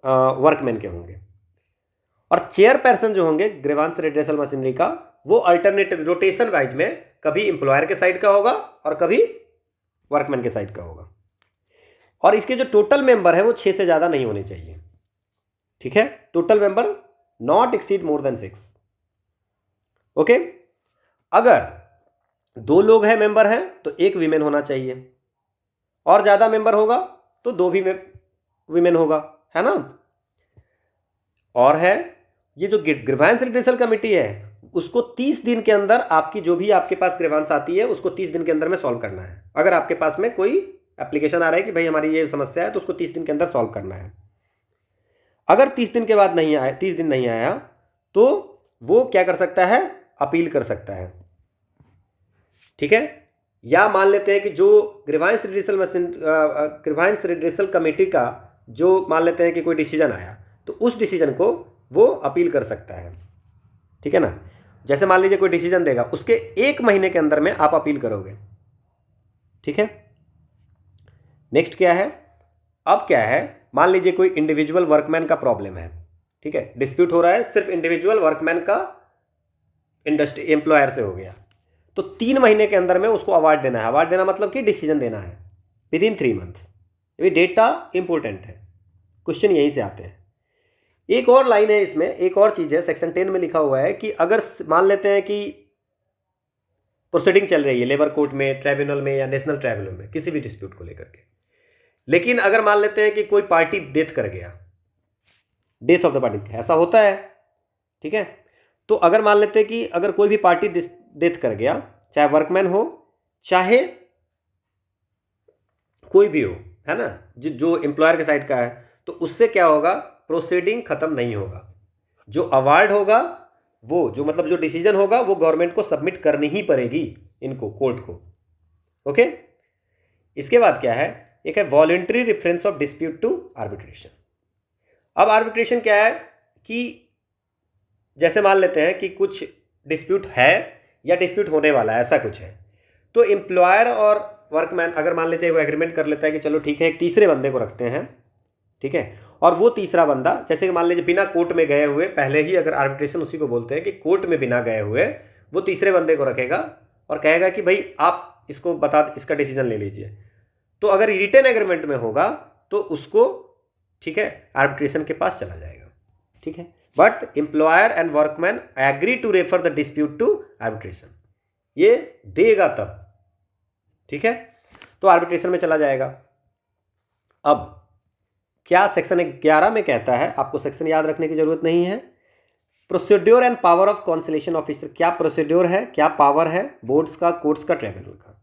वर्कमैन के होंगे। और चेयरपर्सन जो होंगे ग्रीवेंस रिड्रेसल मशीनरी का, वो अल्टरनेटिव रोटेशन वाइज में कभी एम्प्लॉयर के साइड का होगा और कभी वर्कमैन के साइड का होगा। और इसके जो टोटल मेंबर है वो 6 से ज़्यादा नहीं होने चाहिए, ठीक है, total member not exceed more than 6। Okay, अगर 2 लोग हैं मेंबर हैं तो 1 वीमेन होना चाहिए, और ज़्यादा मेंबर होगा तो 2 भी वीमेन होगा, है ना। और है ये जो ग्रीवेंस रिड्रेसल कमेटी है उसको 30 दिन के अंदर आपकी जो भी आपके पास ग्रीवेंस आती है उसको 30 दिन के अंदर में सॉल्व करना है। अगर आपके पास में कोई एप्लीकेशन आ रहा है कि भाई हमारी ये समस्या है तो उसको 30 दिन के अंदर सॉल्व करना है। अगर 30 दिन के बाद नहीं आया, 30 दिन नहीं आया, तो वो क्या कर सकता है, अपील कर सकता है, ठीक है। या मान लेते हैं कि जो ग्रीवेंस रिड्रेसल कमेटी का जो मान लेते हैं कि कोई डिसीजन आया तो उस डिसीजन को वो अपील कर सकता है, ठीक है ना। जैसे मान लीजिए कोई डिसीजन देगा, उसके 1 महीने के अंदर में आप अपील करोगे, ठीक है। नेक्स्ट क्या है, अब क्या है, मान लीजिए कोई इंडिविजुअल वर्कमैन का प्रॉब्लम है, ठीक है, डिस्प्यूट हो रहा है सिर्फ इंडिविजुअल वर्कमैन का इंडस्ट्री एम्प्लॉयर से हो गया, तो 3 महीने के अंदर में उसको अवार्ड देना है। अवार्ड देना मतलब कि डिसीजन देना है विद इन 3 मंथ्स। ये डेटा इंपॉर्टेंट है, क्वेश्चन यहीं से आते हैं। एक और लाइन है इसमें, एक और चीज़ है, सेक्शन 10 में लिखा हुआ है कि अगर मान लेते हैं कि प्रोसीडिंग चल रही है लेबर कोर्ट में, ट्राइब्यूनल में या नेशनल ट्राइब्यूनल में किसी भी डिस्प्यूट को लेकर के, लेकिन अगर मान लेते हैं कि कोई पार्टी डेथ कर गया, डेथ ऑफ द पार्टी, ऐसा होता है, ठीक है, तो अगर मान लेते हैं कि अगर कोई भी पार्टी डेथ कर गया, चाहे वर्कमैन हो चाहे कोई भी हो, है ना, जो एम्प्लॉयर के साइड का है, तो उससे क्या होगा, प्रोसीडिंग खत्म नहीं होगा। जो अवार्ड होगा वो जो मतलब जो डिसीजन होगा वो गवर्नमेंट को सबमिट करनी ही पड़ेगी, इनको, कोर्ट को। ओके, इसके बाद क्या है, एक है voluntary reference of dispute to arbitration. अब आर्बिट्रेशन क्या है कि जैसे मान लेते हैं कि कुछ डिस्प्यूट है या डिस्प्यूट होने वाला है, ऐसा कुछ है, तो एम्प्लॉयर और वर्कमैन अगर मान लेते हैं वो एग्रीमेंट कर लेता है कि चलो ठीक है एक तीसरे बंदे को रखते हैं, ठीक है, और वो तीसरा बंदा जैसे कि मान लीजिए बिना कोर्ट में गए हुए, पहले ही अगर आर्बिट्रेशन उसी को बोलते हैं कि कोर्ट में बिना गए हुए वो तीसरे बंदे को रखेगा और कहेगा कि भाई आप इसको बता, इसका डिसीजन ले लीजिए। तो अगर रिटन एग्रीमेंट में होगा तो उसको, ठीक है, आर्बिट्रेशन के पास चला जाएगा, ठीक है। But employer and workman agree to refer the dispute to arbitration, ये देगा तब, ठीक है, तो आर्बिट्रेशन में चला जाएगा। अब क्या सेक्शन 11 में कहता है, आपको सेक्शन याद रखने की जरूरत नहीं है। Procedure and power of conciliation officer, क्या प्रोसीड्योर है, क्या पावर है बोर्ड्स का, कोर्ट्स का, ट्राइब्यूनल का।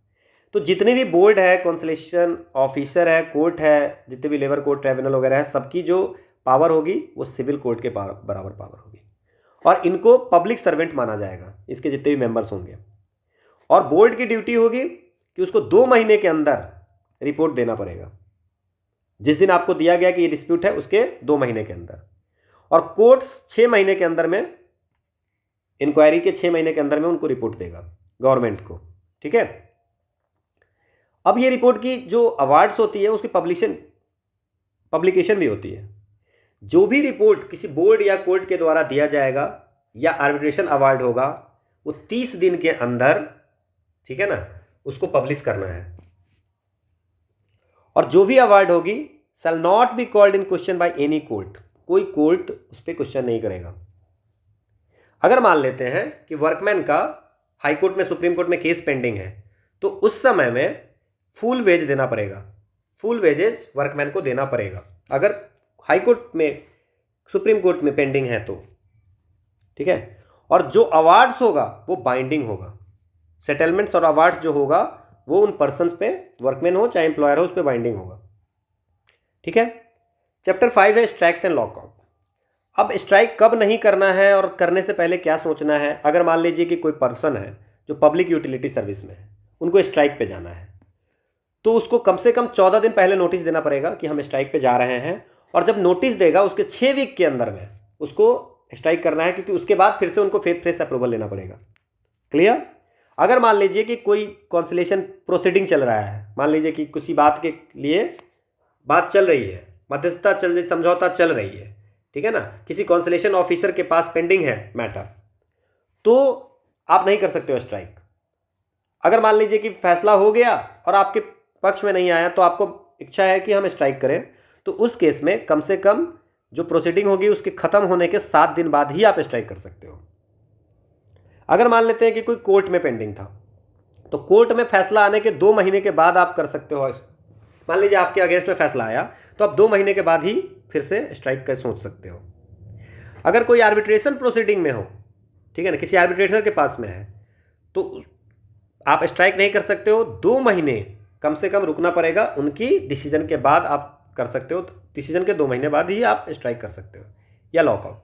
तो जितने भी बोर्ड है, कॉन्सलेशन ऑफिसर है, कोर्ट है, जितने भी लेबर कोर्ट, ट्राइब्यूनल वगैरह है, सबकी जो पावर होगी वो सिविल कोर्ट के बराबर पावर होगी और इनको पब्लिक सर्वेंट माना जाएगा, इसके जितने भी मेंबर्स होंगे। और बोर्ड की ड्यूटी होगी कि उसको 2 महीने के अंदर रिपोर्ट देना पड़ेगा, जिस दिन आपको दिया गया कि ये डिस्प्यूट है उसके 2 महीने के अंदर। और कोर्ट्स 6 महीने के अंदर में, इंक्वायरी के 6 महीने के अंदर में उनको रिपोर्ट देगा गवर्नमेंट को। ठीक है। अब ये रिपोर्ट की जो अवार्ड्स होती है उसकी पब्लिकेशन भी होती है। जो भी रिपोर्ट किसी बोर्ड या कोर्ट के द्वारा दिया जाएगा या आर्बिट्रेशन अवार्ड होगा, वो 30 दिन के अंदर, ठीक है ना, उसको पब्लिश करना है। और जो भी अवार्ड होगी shall not be called in question by any court, कोई कोर्ट उस पर क्वेश्चन नहीं करेगा। अगर मान लेते हैं कि वर्कमैन का हाई कोर्ट में, सुप्रीम कोर्ट में केस पेंडिंग है, तो उस समय में फुल वेज देना पड़ेगा, फुल वेजेज वर्कमैन को देना पड़ेगा अगर हाई कोर्ट में, सुप्रीम कोर्ट में पेंडिंग है तो। ठीक है। और जो अवार्ड्स होगा वो बाइंडिंग होगा, सेटलमेंट्स और अवार्ड्स जो होगा वो उन पर्सन्स पे, वर्कमैन हो चाहे एम्प्लॉयर हो, उस पर बाइंडिंग होगा। ठीक है। चैप्टर 5 है स्ट्राइक्स एंड लॉकआउट। अब स्ट्राइक कब नहीं करना है और करने से पहले क्या सोचना है। अगर मान लीजिए कि कोई पर्सन है जो पब्लिक यूटिलिटी सर्विस में है, उनको स्ट्राइक पे जाना है, तो उसको कम से कम 14 दिन पहले नोटिस देना पड़ेगा कि हम स्ट्राइक पे जा रहे हैं। और जब नोटिस देगा उसके 6 वीक के अंदर में उसको स्ट्राइक करना है, क्योंकि उसके बाद फिर से उनको फ्रेश अप्रूवल लेना पड़ेगा। क्लियर। अगर मान लीजिए कि कोई कॉन्सिलेशन प्रोसीडिंग चल रहा है, मान लीजिए कि किसी बात के लिए बात चल रही है, मध्यस्थता चल रही, समझौता चल रही है, ठीक है ना, किसी कॉन्सिलेशन ऑफिसर के पास पेंडिंग है मैटर, तो आप नहीं कर सकते हो स्ट्राइक। अगर मान लीजिए कि फैसला हो गया और आपके पक्ष में नहीं आया, तो आपको इच्छा है कि हम स्ट्राइक करें, तो उस केस में कम से कम जो प्रोसीडिंग होगी उसके ख़त्म होने के 7 दिन बाद ही आप स्ट्राइक कर सकते हो। अगर मान लेते हैं कि कोई कोर्ट में पेंडिंग था, तो कोर्ट में फैसला आने के 2 महीने के बाद आप कर सकते हो। मान लीजिए आपके अगेंस्ट में फैसला आया, तो आप 2 महीने के बाद ही फिर से स्ट्राइक कर सोच सकते हो। अगर कोई आर्बिट्रेशन प्रोसीडिंग में हो, ठीक है ना, किसी आर्बिट्रेटर के पास में है, तो आप स्ट्राइक नहीं कर सकते हो। 2 महीने कम से कम रुकना पड़ेगा, उनकी डिसीजन के बाद आप कर सकते हो। डिसीजन के 2 महीने बाद ही आप स्ट्राइक कर सकते हो या लॉकआउट।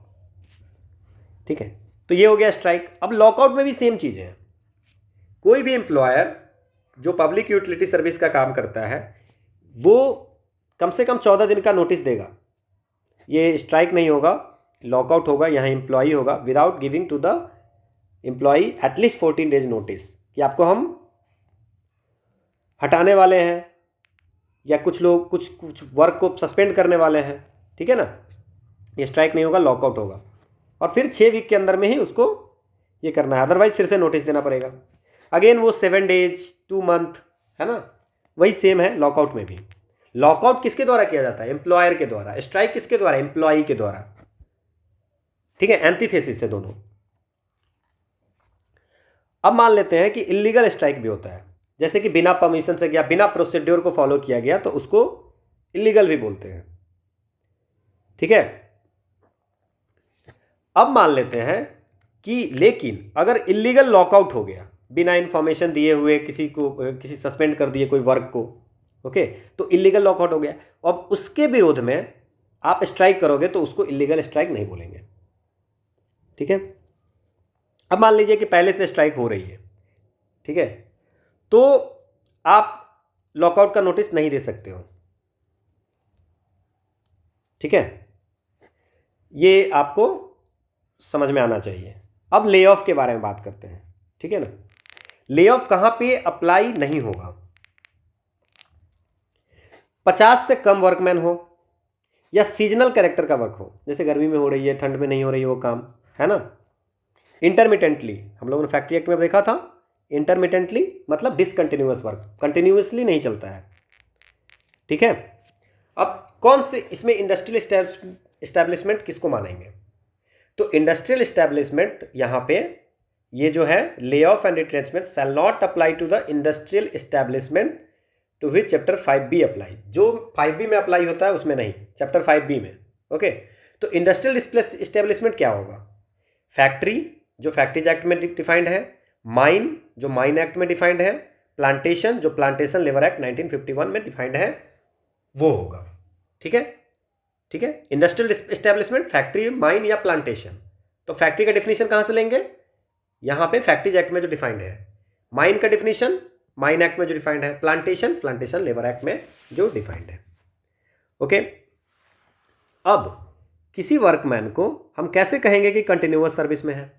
ठीक है। तो ये हो गया स्ट्राइक। अब लॉकआउट में भी सेम चीज़ें हैं। कोई भी एम्प्लॉयर जो पब्लिक यूटिलिटी सर्विस का काम करता है, वो कम से कम 14 दिन का नोटिस देगा। ये स्ट्राइक नहीं होगा, लॉकआउट होगा। यहाँ एम्प्लॉई होगा without giving to the employee at least 14 days notice कि आपको हम हटाने वाले हैं, या कुछ लोग कुछ वर्क को सस्पेंड करने वाले हैं। ठीक है ना। ये स्ट्राइक नहीं होगा, लॉकआउट होगा। और फिर 6 वीक के अंदर में ही उसको ये करना है, अदरवाइज फिर से नोटिस देना पड़ेगा। अगेन वो 7 डेज, 2 मंथ, है ना, वही सेम है लॉकआउट में भी। लॉकआउट किसके द्वारा किया जाता है? एम्प्लॉयर के द्वारा। स्ट्राइक किसके द्वारा? एम्प्लॉई के द्वारा। ठीक है, एंटीथेसिस है दोनों। अब मान लेते हैं कि इलीगल स्ट्राइक भी होता है, जैसे कि बिना परमिशन से गया, बिना प्रोसीड्योर को फॉलो किया गया, तो उसको इलीगल भी बोलते हैं। ठीक है। अब मान लेते हैं कि लेकिन अगर इलीगल लॉकआउट हो गया, बिना इंफॉर्मेशन दिए हुए किसी सस्पेंड कर दिए कोई वर्क को, ओके, तो इलीगल लॉकआउट हो गया। अब उसके विरोध में आप स्ट्राइक करोगे तो उसको इलीगल स्ट्राइक नहीं बोलेंगे। ठीक है। अब मान लीजिए कि पहले से स्ट्राइक हो रही है, ठीक है, तो आप लॉकआउट का नोटिस नहीं दे सकते हो। ठीक है, ये आपको समझ में आना चाहिए। अब ले ऑफ के बारे में बात करते हैं। ठीक है ना। ले ऑफ कहां पे अप्लाई नहीं होगा? 50 से कम वर्कमैन हो, या सीजनल कैरेक्टर का वर्क हो, जैसे गर्मी में हो रही है, ठंड में नहीं हो रही है वो काम, है ना। इंटरमिटेंटली, हम लोगों ने फैक्ट्री एक्ट में देखा था, इंटरमिटेंटली मतलब डिसकंटिन्यूअस वर्क, कंटिन्यूअसली नहीं चलता है। ठीक है। अब कौन से इसमें इंडस्ट्रियल एस्टैब्लिशमेंट किसको मानेंगे? तो इंडस्ट्रियल एस्टैब्लिशमेंट यहाँ पे ये जो है, lay off and retrenchment shall not apply to the industrial establishment to which chapter 5B apply. जो 5B में अप्लाई होता है उसमें नहीं, चैप्टर 5B में। ओके। तो इंडस्ट्रियल एस्टैब्लिशमेंट क्या होगा? फैक्ट्री जो फैक्ट्रीज एक्ट में डिफाइंड है, माइन जो माइन एक्ट में डिफाइंड है, प्लांटेशन, जो प्लांटेशन लेबर एक्ट 1951 में डिफाइंड है वो होगा। ठीक है, ठीक है। इंडस्ट्रियल एस्टेब्लिशमेंट, फैक्ट्री, माइन या प्लांटेशन। तो फैक्ट्री का डिफिनीशन कहाँ से लेंगे? यहाँ पे फैक्ट्रीज एक्ट में जो डिफाइंड है। माइन का डिफिनीशन माइन एक्ट में जो डिफाइंड है। प्लांटेशन, प्लांटेशन लेबर एक्ट में जो डिफाइंड है। ओके, अब किसी वर्कमैन को हम कैसे कहेंगे कि कंटिन्यूअस सर्विस में है?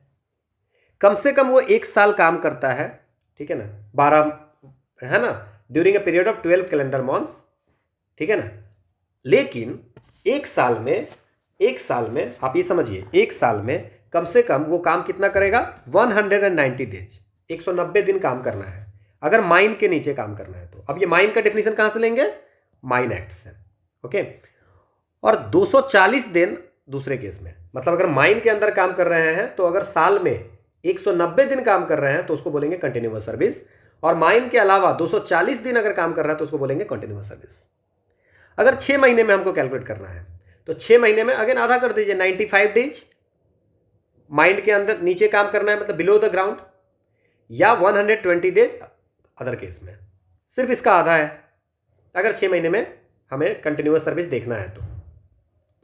कम से कम वो 1 साल काम करता है, ठीक है ना, 12 है ना, during a period of 12 calendar months, ठीक है ना। लेकिन एक साल में आप ये समझिए, 1 साल में कम से कम वो काम कितना करेगा? 190 डेज, 190 दिन काम करना है, अगर माइन के नीचे काम करना है तो। अब ये माइन का डेफिनेशन कहाँ से लेंगे? माइन एक्ट से। ओके, और 240 दिन दूसरे केस में, मतलब अगर माइन के अंदर काम कर रहे हैं तो अगर साल में 190 दिन काम कर रहे हैं तो उसको बोलेंगे कंटिन्यूअस सर्विस, और माइन के अलावा 240 दिन अगर काम कर रहा है तो उसको बोलेंगे कंटिन्यूअस सर्विस। अगर 6 महीने में हमको कैलकुलेट करना है तो 6 महीने में अगेन आधा कर दीजिए, 95 डेज माइन के अंदर नीचे काम करना है, मतलब बिलो द ग्राउंड, या 120 डेज अदर केस में। सिर्फ इसका आधा है अगर 6 महीने में हमें कंटिन्यूअस सर्विस देखना है तो।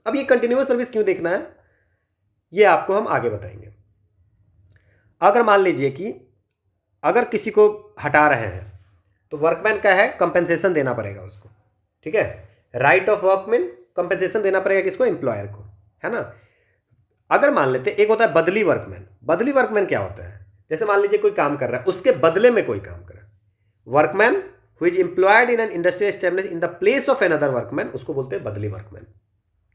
अब ये कंटिन्यूअस सर्विस क्यों देखना है ये आपको हम आगे बताएंगे। अगर मान लीजिए कि अगर किसी को हटा रहे हैं तो वर्कमैन का है कंपेंसेशन देना पड़ेगा उसको, ठीक है। राइट ऑफ वर्कमैन, कंपेंसेशन देना पड़ेगा किसको? एम्प्लॉयर को, है ना। अगर मान लेते एक होता है बदली वर्कमैन। बदली वर्कमैन क्या होता है? जैसे मान लीजिए कोई काम कर रहा है, उसके बदले में कोई काम कर रहा है। Workman who is employed in an industry establish in the place of another workman, उसको बोलते हैं बदली वर्कमैन,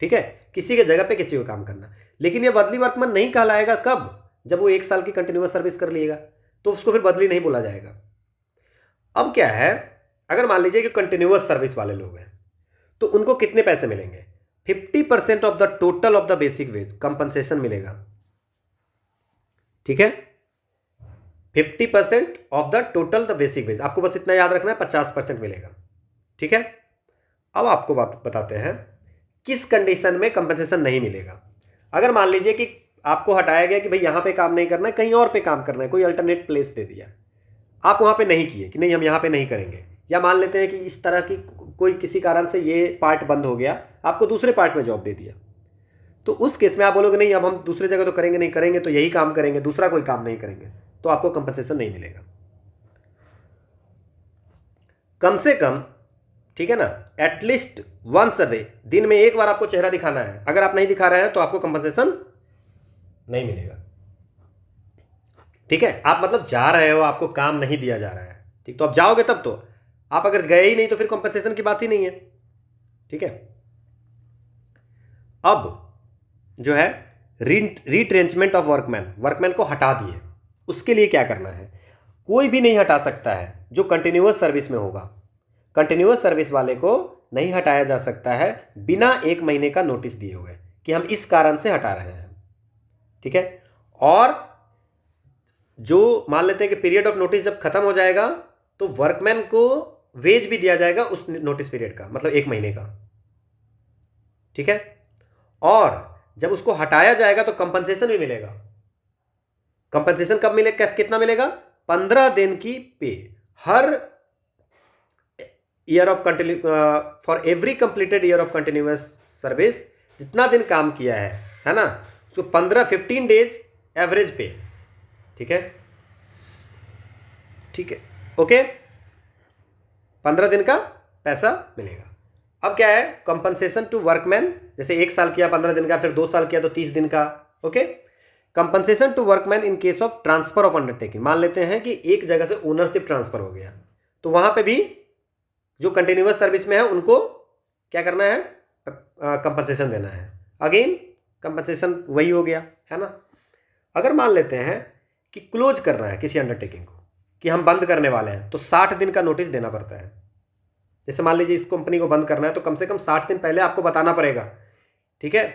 ठीक है। किसी के जगह पे किसी को काम करना। लेकिन ये बदली वर्कमैन नहीं कहलाएगा कब? जब वो 1 साल की कंटिन्यूअस सर्विस कर लिएगा तो उसको फिर बदली नहीं बोला जाएगा। अब क्या है, अगर मान लीजिए कि कंटिन्यूअस सर्विस वाले लोग हैं तो उनको कितने पैसे मिलेंगे? 50% of the total of the basic veg compensation मिलेगा, ठीक है। 50% of the total the basic veg, आपको बस इतना याद रखना है, 50% मिलेगा, ठीक है। अब आपको बात बताते हैं किस कंडीशन में कंपनसेशन नहीं मिलेगा। अगर मान लीजिए कि आपको हटाया गया कि भाई यहाँ पे काम नहीं करना है, कहीं और पे काम करना है, कोई अल्टरनेट प्लेस दे दिया, आप वहाँ पे नहीं किए कि नहीं हम यहाँ पे नहीं करेंगे, या मान लेते हैं कि इस तरह की कोई किसी कारण से ये पार्ट बंद हो गया, आपको दूसरे पार्ट में जॉब दे दिया, तो उस केस में आप बोलोगे नहीं अब हम दूसरी जगह तो करेंगे नहीं, करेंगे तो यही काम करेंगे, दूसरा कोई काम नहीं करेंगे, तो आपको कंपनसेशन नहीं मिलेगा। कम से कम, ठीक है ना, एटलीस्ट वंस अ डे, दिन में एक बार आपको चेहरा दिखाना है। अगर आप नहीं दिखा रहे हैं तो आपको कंपनसेशन नहीं मिलेगा, ठीक है। आप मतलब जा रहे हो, आपको काम नहीं दिया जा रहा है, ठीक, तो आप जाओगे तब तो। आप अगर गए ही नहीं तो फिर कंपनसेशन की बात ही नहीं है, ठीक है। अब जो है रीट्रेंचमेंट ऑफ वर्कमैन, वर्कमैन को हटा दिए, उसके लिए क्या करना है? कोई भी नहीं हटा सकता है जो कंटिन्यूअस सर्विस में होगा। कंटिन्यूअस सर्विस वाले को नहीं हटाया जा सकता है बिना 1 महीने का नोटिस दिए हुए कि हम इस कारण से हटा रहे हैं, ठीक है। और जो मान लेते हैं कि पीरियड ऑफ नोटिस जब खत्म हो जाएगा तो वर्कमैन को वेज भी दिया जाएगा उस नोटिस पीरियड का, मतलब 1 महीने का, ठीक है। और जब उसको हटाया जाएगा तो कंपनसेशन भी मिलेगा। कंपनसेशन कब मिलेगा, कितना मिलेगा? 15 दिन की पे हर year of continue, for every completed year of continuous service, जितना दिन काम किया है ना, उसको 15 डेज एवरेज पे, ठीक है, ठीक है, ओके। 15 दिन का पैसा मिलेगा। अब क्या है, कंपनसेशन टू वर्कमैन, जैसे 1 साल किया 15 दिन का, फिर 2 साल किया तो 30 दिन का, okay. Compensation to workman in case of transfer of undertaking, मान लेते हैं कि एक जगह से ओनरशिप ट्रांसफर हो गया तो वहां पे भी जो कंटिन्यूअस सर्विस में है उनको क्या करना है? कंपनसेशन देना है। अगेन कंपनसेशन वही हो गया, है ना। अगर मान लेते हैं कि क्लोज करना है किसी अंडरटेकिंग को, कि हम बंद करने वाले हैं, तो 60 दिन का नोटिस देना पड़ता है। जैसे मान लीजिए इस कंपनी को बंद करना है तो कम से कम 60 दिन पहले आपको बताना पड़ेगा, ठीक है,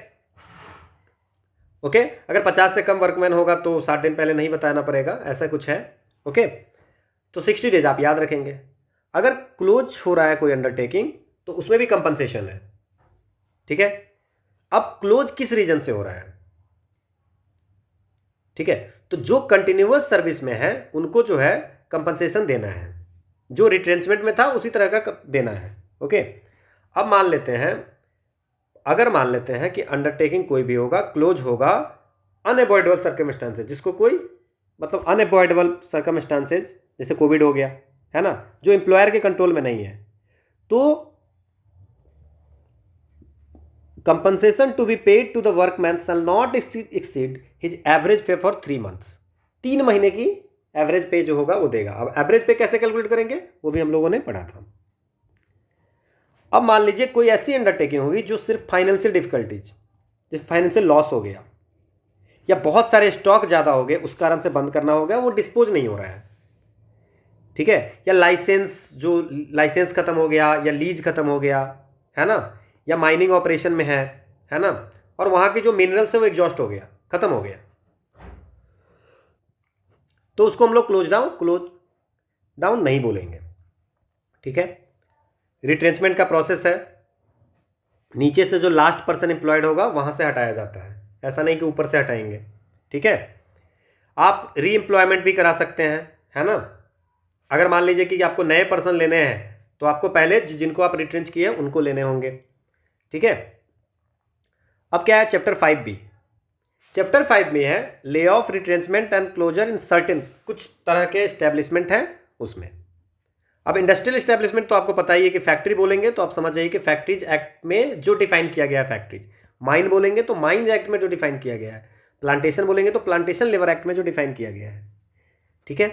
ओके। अगर 50 से कम वर्कमैन होगा तो 60 दिन पहले नहीं बताना पड़ेगा, ऐसा कुछ है, ओके। तो 60 डेज आप याद रखेंगे। अगर क्लोज हो रहा है कोई अंडरटेकिंग तो उसमें भी कंपनसेशन है, ठीक है। अब क्लोज किस रीजन से हो रहा है, ठीक है, तो जो कंटिन्यूअस सर्विस में है उनको जो है कंपनसेशन देना है, जो रिट्रेंचमेंट में था उसी तरह का देना है। ओके, अब मान लेते हैं, अगर मान लेते हैं कि अंडरटेकिंग कोई भी होगा, क्लोज होगा अनअवॉइडेबल सर्कमस्टांसेस, जिसको कोई मतलब अनअवॉइडेबल सर्कमस्टांसेस जैसे कोविड हो गया, है ना, जो एम्प्लॉयर के कंट्रोल में नहीं है, तो compensation to be paid to the workman shall not exceed his average pay for 3 months. 3 महीने की एवरेज पे जो होगा वो देगा। अब एवरेज पे कैसे कैलकुलेट करेंगे वो भी हम लोगों ने पढ़ा था। अब मान लीजिए कोई ऐसी अंडरटेकिंग होगी जो सिर्फ फाइनेंशियल डिफिकल्टीज, जिस फाइनेंशियल लॉस हो गया या बहुत सारे स्टॉक ज़्यादा हो गए उस कारण से बंद करना हो गया, वो डिस्पोज नहीं हो रहा है, ठीक है, या लाइसेंस खत्म हो गया या लीज खत्म हो गया, है ना, या माइनिंग ऑपरेशन में है ना, और वहाँ के जो मिनरल्स है वो एग्जॉस्ट हो गया, खत्म हो गया, तो उसको हम लोग क्लोज डाउन नहीं बोलेंगे, ठीक है। रिट्रेंचमेंट का प्रोसेस है, नीचे से जो लास्ट पर्सन एम्प्लॉयड होगा वहाँ से हटाया जाता है, ऐसा नहीं कि ऊपर से हटाएंगे, ठीक है। आप री एम्प्लॉयमेंट भी करा सकते हैं, है ना। अगर मान लीजिए कि आपको नए पर्सन लेने हैं तो आपको पहले जिनको आप रिट्रेंच किए उनको लेने होंगे, ठीक है। अब क्या है चैप्टर 5B। चैप्टर 5 में है lay off, retrenchment and closure in certain, कुछ तरह के एस्टेब्लिशमेंट हैं उसमें। अब इंडस्ट्रियल एस्टेब्लिशमेंट तो आपको पता ही है कि फैक्ट्री बोलेंगे तो आप समझ जाइए कि फैक्ट्रीज एक्ट में जो डिफाइन किया गया है फैक्ट्रीज, माइन बोलेंगे तो माइंस एक्ट में जो डिफाइन किया गया है, प्लांटेशन बोलेंगे तो प्लांटेशन लेबर एक्ट में जो डिफाइन किया गया है, ठीक है।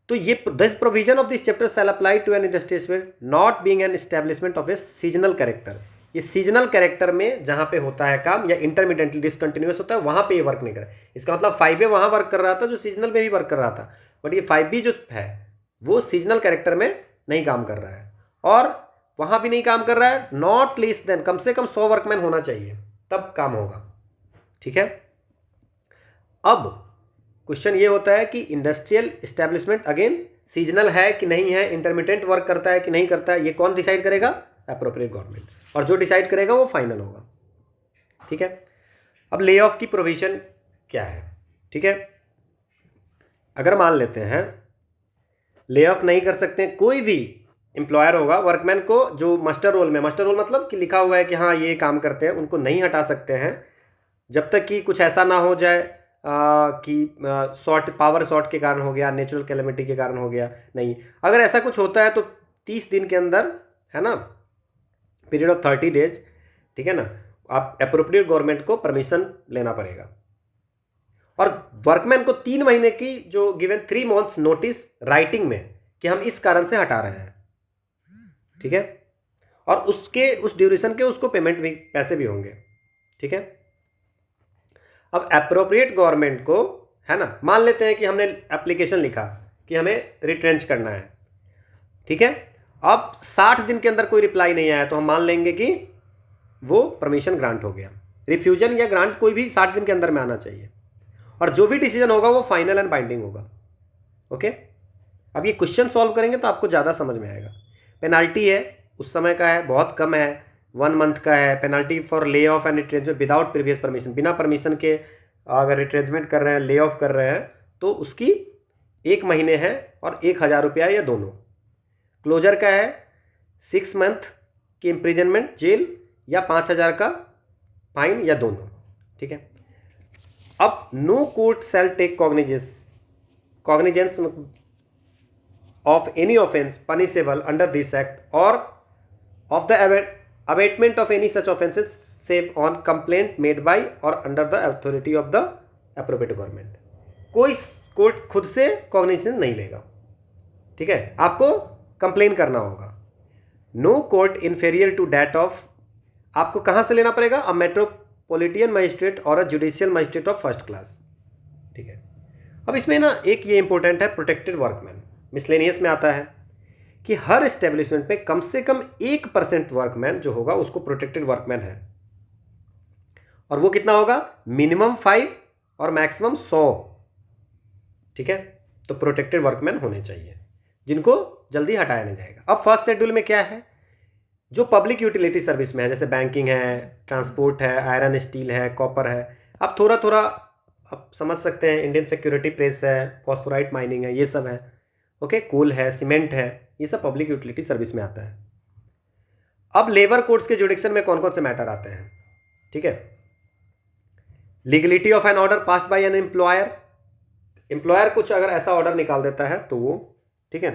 तो ये this provision of this chapter shall apply to an industrial not being an establishment of a seasonal character. ये सीजनल कैरेक्टर में जहाँ पे होता है काम या इंटरमीडिएटली डिसकंटिन्यूस होता है वहाँ पे ये वर्क नहीं कर, इसका मतलब 5A वहाँ वर्क कर रहा था जो सीजनल में भी वर्क कर रहा था, बट ये 5B जो है वो सीजनल कैरेक्टर में नहीं काम कर रहा है, और वहाँ भी नहीं काम कर रहा है, नॉट लेस देन, कम से कम 100 वर्कमैन होना चाहिए तब काम होगा, ठीक है। अब क्वेश्चन ये होता है कि इंडस्ट्रियल एस्टेब्लिशमेंट अगेन सीजनल है कि नहीं है, इंटरमिटेंट वर्क करता है कि नहीं करता है, ये कौन डिसाइड करेगा? एप्रोप्रिएट गवर्नमेंट, और जो डिसाइड करेगा वो फाइनल होगा, ठीक है। अब ले ऑफ की प्रोविजन क्या है, ठीक है। अगर मान लेते हैं ले ऑफ नहीं कर सकते, कोई भी एम्प्लॉयर होगा वर्कमैन को जो मास्टर रोल में, मास्टर रोल मतलब कि लिखा हुआ है कि हाँ ये काम करते हैं, उनको नहीं हटा सकते हैं जब तक कि कुछ ऐसा ना हो जाए कि पावर शॉर्ट के कारण हो गया, नेचुरल कैलेमिटी के कारण हो गया, नहीं। अगर ऐसा कुछ होता है तो 30 दिन के अंदर, है ना, पीरियड ऑफ 30 डेज, ठीक है ना, आप एप्रोप्रिएट गवर्नमेंट को परमिशन लेना पड़ेगा, और वर्कमैन को 3 महीने की जो गिवन 3 मंथ्स नोटिस राइटिंग में कि हम इस कारण से हटा रहे हैं, ठीक है, और उस ड्यूरेशन के उसको पेमेंट भी, पैसे भी होंगे, ठीक है। अब एप्रोप्रिएट गवर्नमेंट को, है ना, मान लेते हैं कि हमने एप्लीकेशन लिखा कि हमें रिट्रेंच करना है, ठीक है। अब 60 दिन के अंदर कोई रिप्लाई नहीं आया तो हम मान लेंगे कि वो परमिशन ग्रांट हो गया। रिफ्यूजन या ग्रांट कोई भी 60 दिन के अंदर में आना चाहिए, और जो भी डिसीजन होगा वो फाइनल एंड बाइंडिंग होगा, ओके। अब ये क्वेश्चन सॉल्व करेंगे तो आपको ज़्यादा समझ में आएगा। पेनाल्टी है, उस समय का है, बहुत कम है, 1 मंथ का है। पेनाल्टी फॉर ले off and retrenchment without previous permission, बिना परमिशन के अगर रिट्रेंचमेंट कर रहे हैं, ले ऑफ कर रहे हैं तो उसकी 1 महीने है और 1,000 रुपया या दोनों। क्लोजर का है 6 मंथ की इम्प्रिजनमेंट, जेल, या 5,000 का फाइन, या दोनों, ठीक है। अब no court shall take cognizance of any offence punishable under this act or of the abatement of any such offences save on complaint made by or under the authority of the appropriate government। कोई court खुद से cognition नहीं लेगा, ठीक है, आपको complain करना होगा। No court inferior to that of, आपको कहाँ से लेना पड़ेगा? A metropolitan magistrate or a judicial magistrate of first class, ठीक है। अब इसमें ना एक ये इंपॉर्टेंट है, प्रोटेक्टेड वर्कमैन, मिसलेनियस में आता है कि हर एस्टेब्लिशमेंट में कम से कम 1% वर्कमैन जो होगा उसको प्रोटेक्टेड वर्कमैन है, और वो कितना होगा? मिनिमम 5 और मैक्सिमम 100, ठीक है। तो प्रोटेक्टेड वर्कमैन होने चाहिए जिनको जल्दी हटाया नहीं जाएगा। अब फर्स्ट शेड्यूल में क्या है? जो पब्लिक यूटिलिटी सर्विस में है, जैसे बैंकिंग है, ट्रांसपोर्ट है, आयरन स्टील है, कॉपर है, आप थोड़ा थोड़ा आप समझ सकते हैं, इंडियन सिक्योरिटी प्रेस है, फॉस्फोराइट माइनिंग है, ये सब है, ओके, कोल है, सीमेंट है, ये सब पब्लिक यूटिलिटी सर्विस में आता है। अब लेबर कोड्स के जुडिक्शन में कौन कौन से मैटर आते हैं, ठीक है। Legality of an order passed by an employer, employer कुछ अगर ऐसा ऑर्डर निकाल देता है तो वो, ठीक है,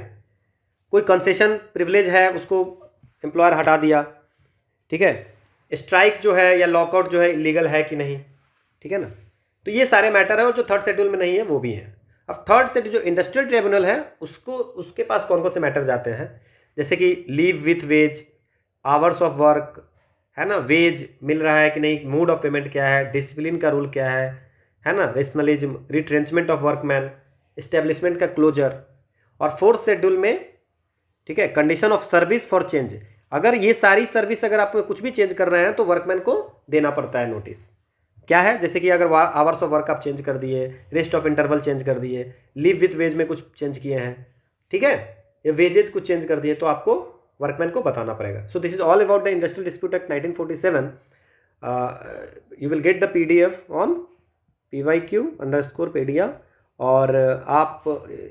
कोई कंसेशन प्रिविलेज है उसको एम्प्लॉयर हटा दिया, ठीक है। स्ट्राइक जो है या लॉकआउट जो है इलीगल है कि नहीं, ठीक है ना। तो ये सारे मैटर हैं, और जो थर्ड शेड्यूल में नहीं है वो भी है। अब थर्ड शेड्यूल जो इंडस्ट्रियल ट्रिब्यूनल है उसके पास कौन कौन से मैटर जाते हैं, जैसे कि leave with wage, hours of work, है ना, वेज मिल रहा है कि नहीं, मोड ऑफ पेमेंट क्या है, डिसिप्लिन का रूल क्या है ना, rationalism, retrenchment of workman, establishment का क्लोजर। और फोर्थ शेड्यूल में, ठीक है, condition of service for change, अगर ये सारी सर्विस अगर आप कुछ भी चेंज कर रहे हैं तो वर्कमैन को देना पड़ता है नोटिस। क्या है, जैसे कि अगर आवर्स ऑफ वर्क आप चेंज कर दिए, रेस्ट ऑफ इंटरवल चेंज कर दिए, लीव विथ वेज में कुछ चेंज किए हैं, ठीक है, या वेजेज कुछ चेंज कर दिए, तो आपको वर्कमैन को बताना पड़ेगा। So this is all about the industrial dispute act 1947। You will get the PDF on PYQ_pedia, और आप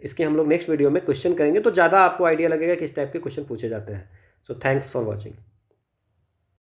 इसके हम लोग नेक्स्ट वीडियो में क्वेश्चन करेंगे तो ज़्यादा आपको आइडिया लगेगा किस टाइप के क्वेश्चन पूछे जाते हैं। So thanks for watching.